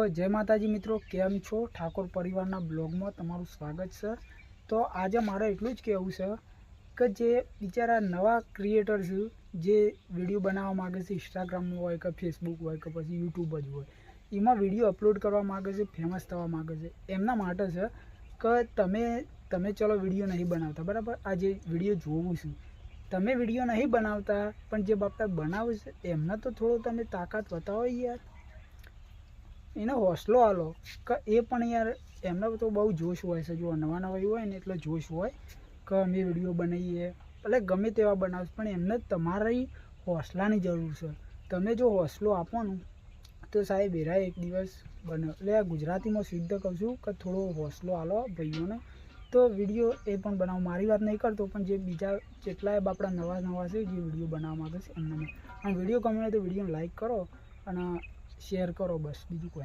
જય માતાજી મિત્રો, કેમ છો? ઠાકોર પરિવારના બ્લોગમાં તમારું સ્વાગત છે। તો આજે મારે એટલું જ કહેવું છે કે જે બિચારા નવા ક્રિએટર છે, જે વિડીયો બનાવવા માગે છે, ઇન્સ્ટાગ્રામમાં હોય કે ફેસબુક હોય કે પછી યુટ્યુબ જ હોય, એમાં વિડીયો અપલોડ કરવા માગે છે, ફેમસ થવા માગે છે, એમના માટે છે કે તમે ચલો વિડીયો નહીં બનાવતા, બરાબર? આ જે વિડીયો જોવું છું, તમે વિડીયો નહીં બનાવતા, પણ જે બાપા બનાવે છે એમને તો થોડો તમે તાકાત બતાવો યાર, એને હોસલો આલો કે એ પણ યાર, એમને તો બહુ જોશ હોય છે। જો નવા હોય ને એટલે જોશ હોય કે અમે વિડીયો બનાવીએ, એટલે ગમે તેવા બનાવશે, પણ એમને તમારી હોસલાની જરૂર છે। તમે જો હોસલો આપો ને તો સાહેબ એરા એક દિવસ બને। એટલે આ ગુજરાતીમાં શુદ્ધ કહું છું કે થોડો હોસલો આલો ભાઈઓને, તો વિડીયો એ પણ બનાવો। મારી વાત નહીં કરતો, પણ જે બીજા જેટલાય આપણા નવા છે જે વિડીયો બનાવવા માગે છે એમને, અને વિડીયો ગમે તો વિડીયોને લાઈક કરો અને શેર કરો, બસ, બીજું કોઈ નહીં।